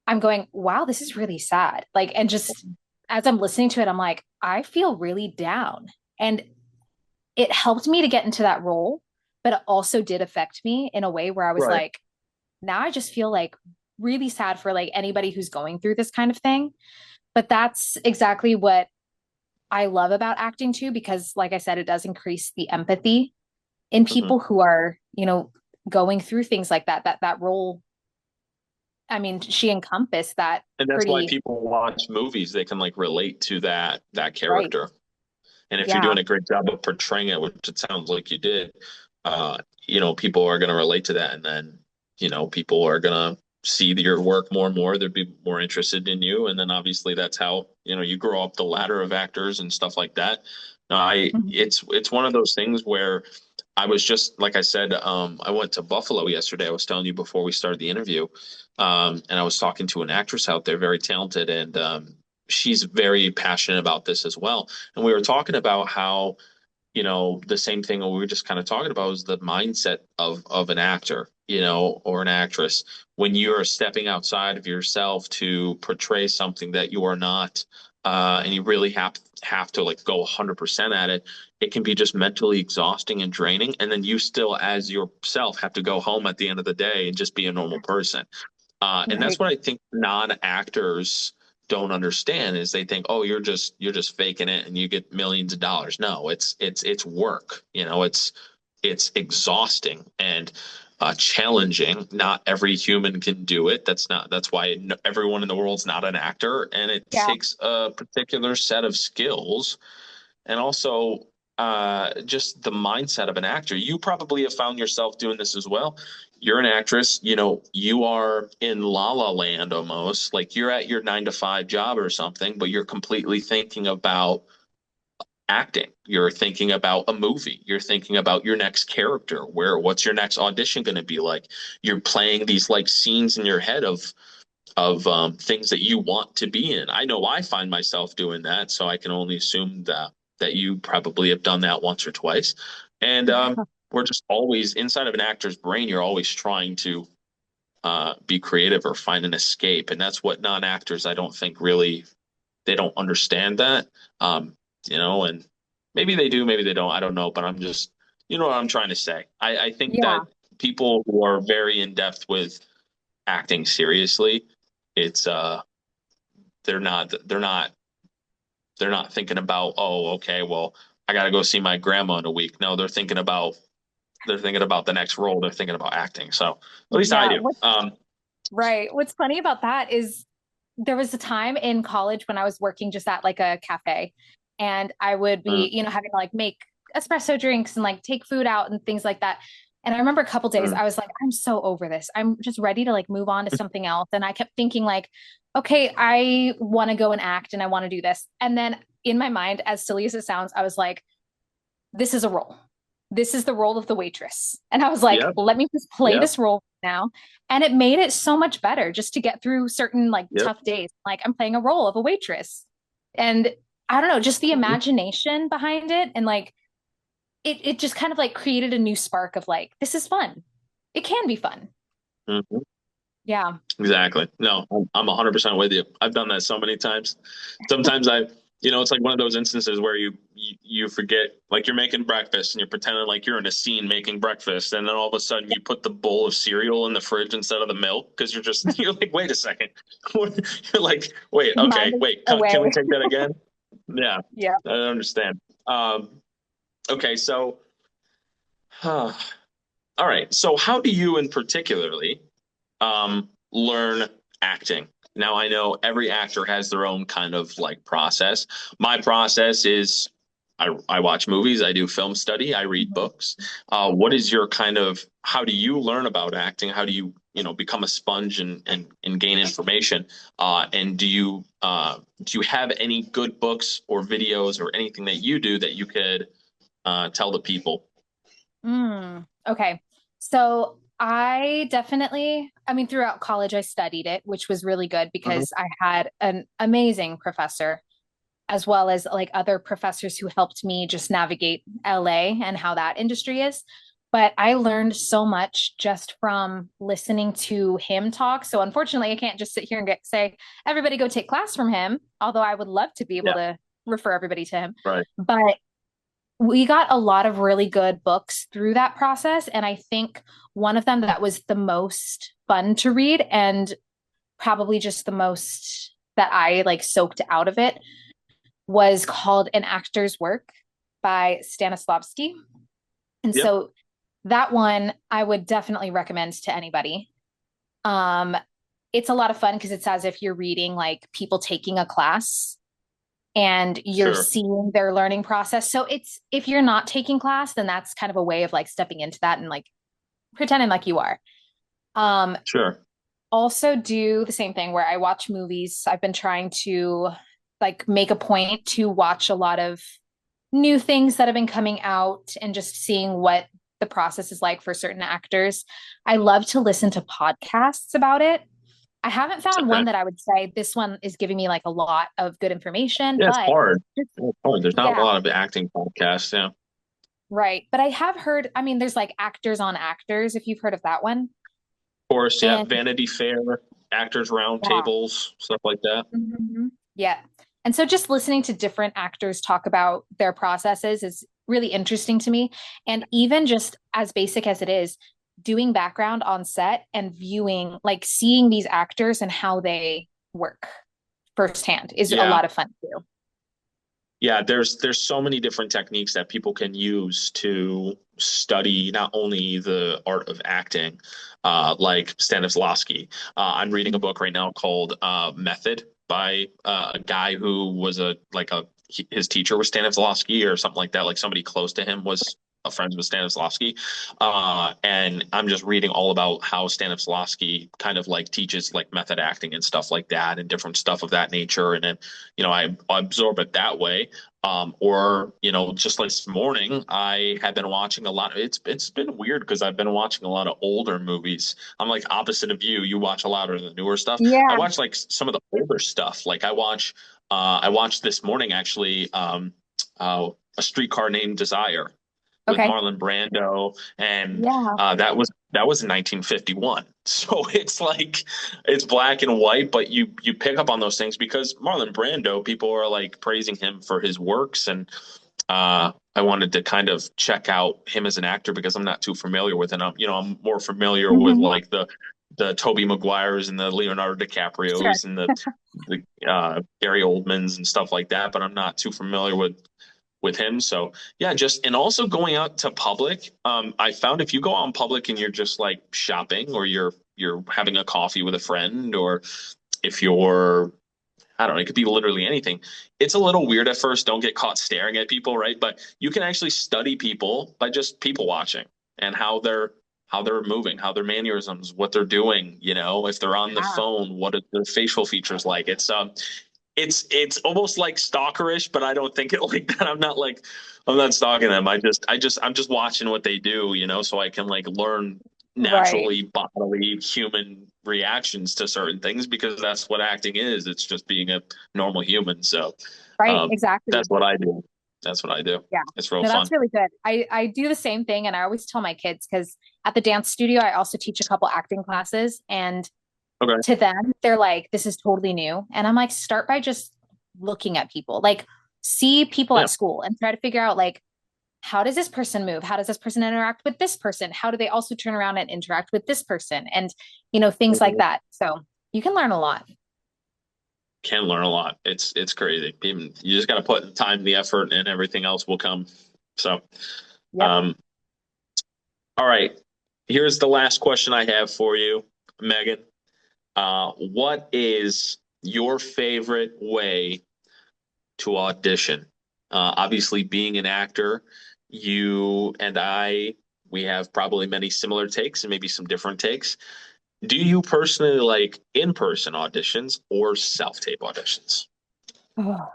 I'm going, wow, this is really sad. Like, and just as I'm listening to it, I'm like, I feel really down. And it helped me to get into that role, but it also did affect me in a way where I was Right. like, now I just feel like really sad for like anybody who's going through this kind of thing. But that's exactly what I love about acting too, because like I said, it does increase the empathy in Mhm. people who are, going through things like that. That role, I mean, she encompassed that And that's why pretty people watch movies. They can like relate to that right. character. And if you're Yeah. doing a great job of portraying it, which it sounds like you did, people are going to relate to that. And then, people are going to see your work more and more. They'd be more interested in you. And then obviously that's how, you grow up the ladder of actors and stuff like that. No, Mhm. it's one of those things where I was just, like I said, I went to Buffalo yesterday. I was telling you before we started the interview. And I was talking to an actress out there, very talented, and she's very passionate about this as well. And we were talking about how, the same thing we were just kind of talking about is the mindset of an actor, or an actress. When you're stepping outside of yourself to portray something that you are not, and you really have to like go 100% at it, it can be just mentally exhausting and draining. And then you still, as yourself, have to go home at the end of the day and just be a normal person. And that's Right. what I think non-actors don't understand is they think, oh, you're just faking it and you get millions of dollars. No, it's work. It's exhausting and challenging. Not every human can do it. That's why everyone in the world's not an actor, and it Yeah. takes a particular set of skills and also just the mindset of an actor. You probably have found yourself doing this as well. You're an actress, you are in la la land almost, like you're at your 9 to 5 job or something, but you're completely thinking about acting. You're thinking about a movie. You're thinking about your next character. What's your next audition going to be like? You're playing these like scenes in your head of things that you want to be in. I know I find myself doing that, so I can only assume that you probably have done that once or twice. And we're just always inside of an actor's brain. You're always trying to be creative or find an escape, and that's what non-actors I don't think really they don't understand that. And maybe they do, maybe they don't. I don't know, but I'm just what I'm trying to say. I think Yeah. that people who are very in depth with acting seriously, it's they're not they're not they're not thinking about, oh, okay, well, I got to go see my grandma in a week. No, they're thinking about the next role. They're thinking about acting. So at least I Yeah. do. Right. What's funny about that is there was a time in college when I was working just at like a cafe, and I would mm, be, having to like make espresso drinks and like take food out and things like that. And I remember a couple days mm, I was like, I'm so over this. I'm just ready to like move on to something else. And I kept thinking like, okay, I want to go and act and I want to do this. And then in my mind, as silly as it sounds, I was like, this is a role. This is the role of the waitress. And I was like, yeah, let me just play yeah, this role now. And it made it so much better just to get through certain like yep. tough days. Like I'm playing a role of a waitress. And I don't know, just the imagination behind it and like it just kind of like created a new spark of like, this is fun. It can be fun. Mhm. Yeah. Exactly. No, I'm 100% with you. I've done that so many times. Sometimes it's like one of those instances where you forget, like you're making breakfast and you're pretending like you're in a scene making breakfast, and then all of a sudden you put the bowl of cereal in the fridge instead of the milk because you're like, wait a second. You're like, wait, Your mind okay, is wait, away. can we take that again? Yeah, Yeah. I understand. Okay, so, all right. So how do you in particularly learn acting? Now, I know every actor has their own kind of like process. My process is I watch movies, I do film study, I read Mhm. books. What is your kind of, how do you learn about acting? How do you become a sponge and gain information. And do you have any good books or videos or anything that you do that you could tell the people? Okay. So I mean, throughout college, I studied it, which was really good Mhm. because I had an amazing professor, as well as like other professors who helped me just navigate LA and how that industry is. But I learned so much just from listening to him talk. So unfortunately, I can't just sit here and say, everybody go take class from him, although I would love to be able Yeah, to refer everybody to him. right. But we got a lot of really good books through that process. And I think one of them that was the most fun to read and probably just the most that I like soaked out of it was called An Actor's Work by Stanislavski. And Yep. so that one I would definitely recommend to anybody. Um, it's a lot of fun because it's as if you're reading like people taking a class and you're Sure. seeing their learning process. So it's if you're not taking class, then that's kind of a way of like stepping into that and like pretending like you are. Um, Sure. Also do the same thing where I watch movies. I've been trying to like make a point to watch a lot of new things that have been coming out and just seeing what the process is like for certain actors. I love to listen to podcasts about it. I haven't found Okay. one that I would say this one is giving me like a lot of good information, Yeah, it's but hard. Yeah, it's hard. There's not a yeah, lot of acting podcasts. Yeah. right. But I have heard, I mean, there's like actors on actors, if you've heard of that one. Of course, yeah. And Vanity Fair, actors yeah. roundtables, stuff like that. Yeah. And so just listening to different actors talk about their processes is really interesting to me. And even just as basic as it is, doing background on set and viewing, like seeing these actors and how they work firsthand is a Yeah. lot of fun too. Yeah, there's so many different techniques that people can use to study not only the art of acting, like Stanislavski. I'm reading a book right now called Method by a guy who was his teacher was Stanislavski or something like that. Like somebody close to him was a friend with Stanislavski. And I'm just reading all about how Stanislavski kind of like teaches like method acting and stuff like that and different stuff of that nature. And then, I absorb it that way. Or, just like this morning, I have been watching a lot. It's been weird because I've been watching a lot of older movies. I'm like opposite of you. You watch a lot of the newer stuff. I Yeah. watch like some of the older stuff. Like I watched this morning actually, A Streetcar Named Desire with Okay. Marlon Brando, and Yeah. that was in 1951. So it's like it's black and white, but you pick up on those things because Marlon Brando, people are like praising him for his works, and I wanted to kind of check out him as an actor because I'm not too familiar with him. I'm more familiar with Mhm. like the Tobey Maguires and the Leonardo Sure. DiCaprios and the Gary Oldmans and stuff like that, but I'm not too familiar with him. So yeah, just and also going out to public. I found if you go out in public and you're just like shopping or you're having a coffee with a friend or if you're I don't know, it could be literally anything. It's a little weird at first. Don't get caught staring at people, right? But you can actually study people by just people watching and how they're moving, how their mannerisms, what they're doing, if they're on the Yeah. phone, what are their facial features like. It's almost like stalkerish, but I don't think it like that. I'm not stalking them. I'm just watching what they do, so I can like learn Right. naturally bodily human reactions to certain things because that's what acting is. It's just being a normal human. So Right. um, Exactly. that's what I do. That's what I do. Yeah. It's real No, fun. that's really good. I do the same thing and I always tell my kids because at the dance studio I also teach a couple acting classes and Okay. to them they're like this is totally new and I'm like start by just looking at people. Like see people Yeah. at school and try to figure out like how does this person move? How does this person interact with this person? How do they also turn around and interact with this person? And things like Mhm. that. So you can learn a lot. Can learn a lot. It's crazy. Even you just got to put the time, the effort, and everything else will come. So, Yep. um, all right. Here's the last question I have for you, Megan. What is your favorite way to audition? Obviously, being an actor, you and I, we have probably many similar takes and maybe some different takes. Do you personally like in-person auditions or self-tape auditions? Oh,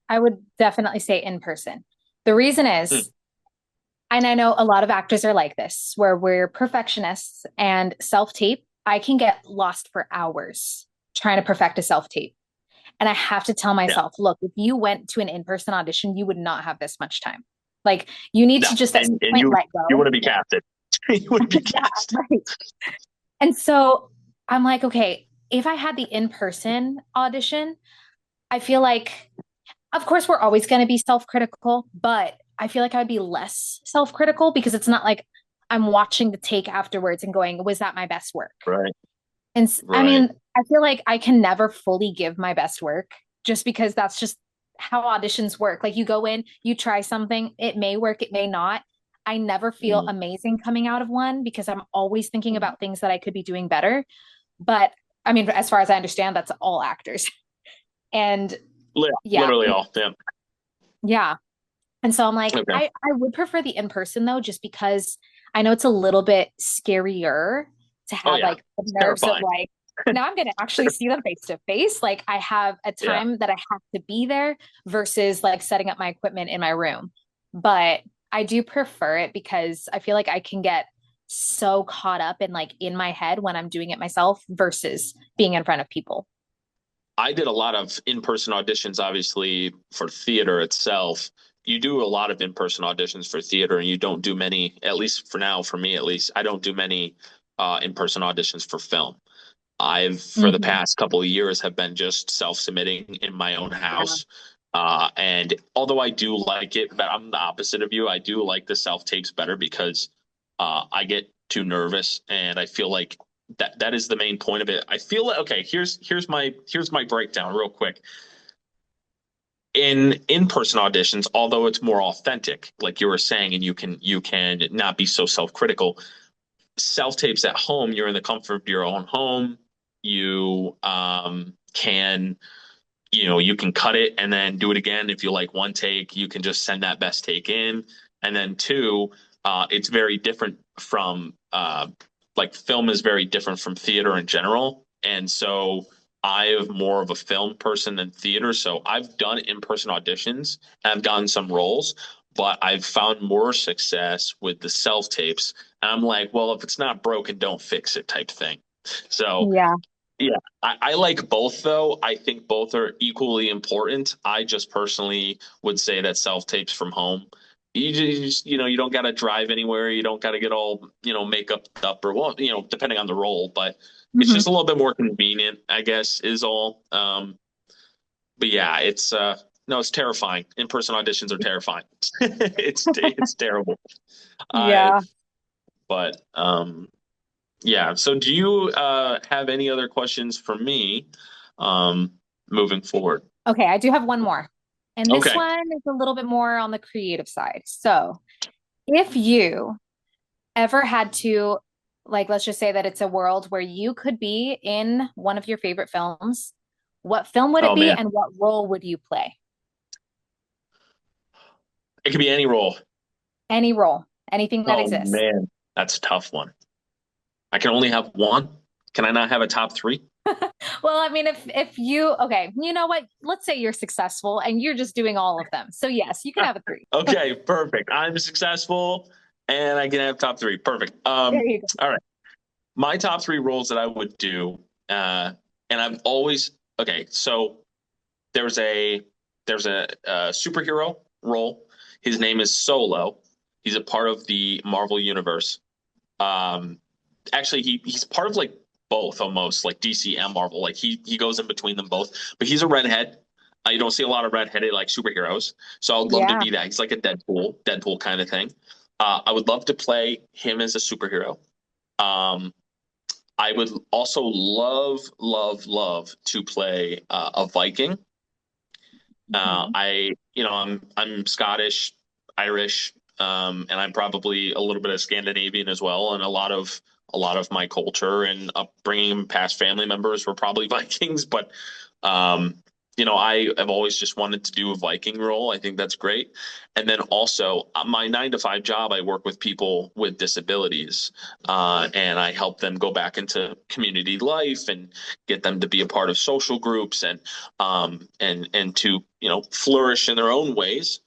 I would definitely say in person. The reason Hmm. is, and I know a lot of actors are like this, where we're perfectionists and self-tape, I can get lost for hours trying to perfect a self-tape. And I have to tell Yeah. myself, look, if you went to an in-person audition, you would not have this much time. Like you need No. to just at some And point you let you go. want to be casted. You want to be Yeah, casted. right. And so I'm like, okay, if I had the in-person audition, I feel like, of course, we're always going to be self-critical, but I feel like I would be less self-critical because it's not like I'm watching the take afterwards and going, was that my best work? Right. And I Right. mean, I feel like I can never fully give my best work just because that's just how auditions work. Like you go in, you try something, it may work, it may not. I never feel Mm. amazing coming out of one because I'm always thinking about things that I could be doing better. But I mean, as far as I understand, that's all actors. And yeah, Literally all. Yeah. yeah. And so I'm like, Okay. I would prefer the in person though, just because I know it's a little bit scarier to Oh have yeah. like the It's nerves of terrifying. like, now I'm going to actually see them face to face. Like I have a Yeah. time that I have to be there versus like setting up my equipment in my room. But I do prefer it because I feel like I can get so caught up in like in my head when I'm doing it myself versus being in front of people. I did a lot of in-person auditions, obviously, for theater itself. You do a lot of in-person auditions for theater, and you don't do many, at least for now, for me at least, I don't do many in-person auditions for film. I've, for the Mhm. past couple of years, have been just self-submitting in my own Yeah. house. And although I do like it, but I'm the opposite of you. I do like the self-tapes better because I get too nervous, and I feel like that is the main point of it. I feel like okay, here's my breakdown real quick. In-person auditions, although it's more authentic, like you were saying, and you can not be so self-critical. Self-tapes at home, you're in the comfort of your own home. You can you can cut it and then do it again. If you like one take, you can just send that best take in. And then two, it's very different from like film is very different from theater in general. And so I am more of a film person than theater. So I've done in-person auditions and I've gotten some roles, but I've found more success with the self-tapes. And I'm like, well, if it's not broken, don't fix it type thing. So Yeah. yeah, I like both though. I think both are equally important. I just personally would say that self tapes from home. You don't got to drive anywhere. You don't got to get all makeup up or well, depending on the role. But it's just Mhm. a little bit more convenient, I guess, is all. But yeah, it's no, it's terrifying. In person auditions are terrifying. It's terrible. Uh, Yeah. but Yeah. So do you have any other questions for me um, moving forward? Okay, I do have one more. And this Okay. one is a little bit more on the creative side. So, if you ever had to, like, let's just say that it's a world where you could be in one of your favorite films, what film would it Oh be man, and what role would you play? it could be any role. Any role, anything that Oh exists. man, that's a tough one. I can only have one. Can I not have a top three? Well, I mean, if you, okay, you know what? Let's say you're successful and you're just doing all of them. So, yes, you can have a three. Okay, perfect. I'm successful and I can have top three. Perfect. There you go. All right. My top three roles that I would do, and I've always okay. So there's a superhero role. His name is Solo. He's a part of the Marvel universe. Um, Actually, he's part of like both almost like DC and Marvel. Like he goes in between them both. But he's a redhead. You don't see a lot of redheaded like superheroes. So I would love to Yeah. be that. He's like a Deadpool kind of thing. I would love to play him as a superhero. Um, I would also love to play a Viking. Mhm. I'm Scottish, Irish, and I'm probably a little bit of Scandinavian as well. And a lot of my culture and upbringing, past family members were probably Vikings. But um, I have always just wanted to do a Viking role. I think that's great. And then also my 9 to 5 job, I work with people with disabilities, and I help them go back into community life and get them to be a part of social groups and to flourish in their own ways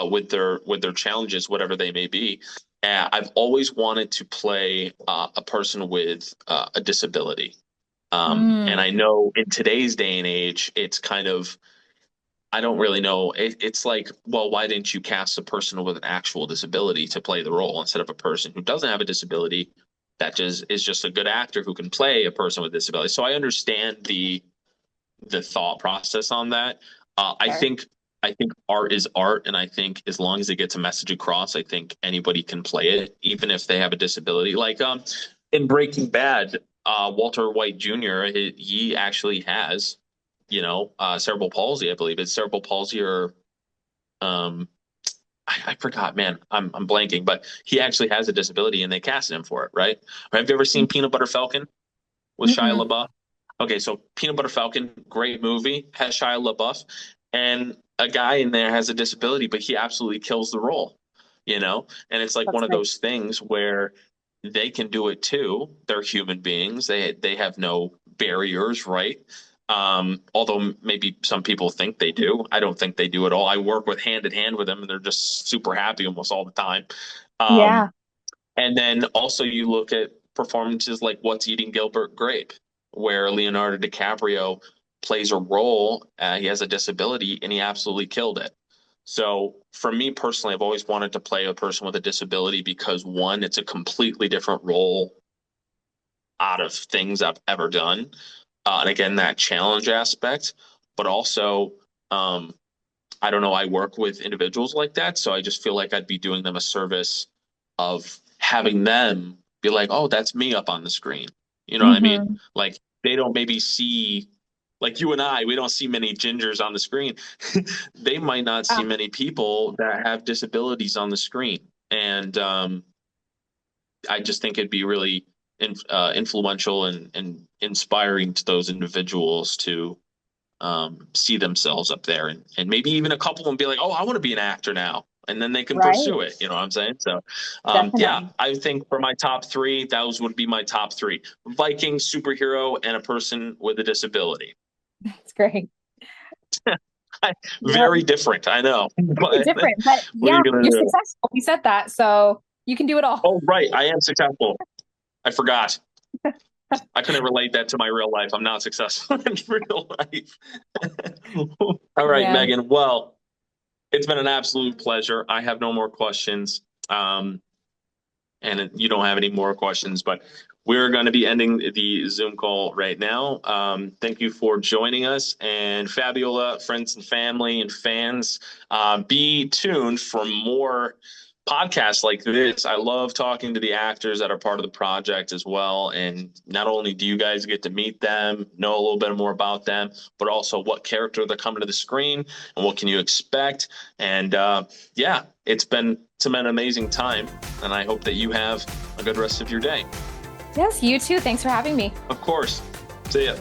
with their challenges, whatever they may be. I've always wanted to play a person with a disability. And I know in today's day and age, it's kind of, I don't really know. It's like, well, why didn't you cast a person with an actual disability to play the role instead of a person who doesn't have a disability that just is just a good actor who can play a person with disability? So I understand the thought process on that. I think art is art, and I think as long as it gets a message across, I think anybody can play it, even if they have a disability. Like in Breaking Bad, Walter White Jr. He actually has, cerebral palsy. I believe it's cerebral palsy or I forgot, man. I'm blanking, but he actually has a disability, and they casted him for it, right? Have you ever seen Peanut Butter Falcon with Shia LaBeouf? Okay, so Peanut Butter Falcon, great movie, has Shia LaBeouf, and a guy in there has a disability, but he absolutely kills the role, And it's like one of those things where they can do it too. They're human beings. They have no barriers, right? Although maybe some people think they do. I don't think they do at all. I work with hand in hand with them, and they're just super happy almost all the time. Yeah. And then also you look at performances like What's Eating Gilbert Grape, where Leonardo DiCaprio plays a role. He has a disability, and he absolutely killed it. So for me personally, I've always wanted to play a person with a disability because, one, it's a completely different role out of things I've ever done. And again, that challenge aspect, but also, I don't know, I work with individuals like that. So I just feel like I'd be doing them a service of having them be like, oh, that's me up on the screen. You know what I mean? Like they don't maybe see, like you and I, we don't see many gingers on the screen. They might not see many people that have disabilities on the screen. And I just think it'd be really influential and inspiring to those individuals to see themselves up there, and maybe even a couple of them be like, oh, I want to be an actor now. And then they can pursue it. You know what I'm saying? So, yeah, I think for my top 3, those would be my top 3: Viking, superhero, and a person with a disability. That's great. Very different, I know. Very different, but yeah, you're successful. You said that, so you can do it all. Oh, right. I am successful. I forgot. I couldn't relate that to my real life. I'm not successful in real life. All right, Megan. Well, it's been an absolute pleasure. I have no more questions. And you don't have any more questions, but we're going to be ending the Zoom call right now. Thank you for joining us. And Fabiola, friends and family and fans, be tuned for more podcasts like this. I love talking to the actors that are part of the project as well. And not only do you guys get to meet them, know a little bit more about them, but also what character they're coming to the screen and what can you expect. And yeah, it's been an amazing time. And I hope that you have a good rest of your day. Yes, you too. Thanks for having me. Of course. See ya.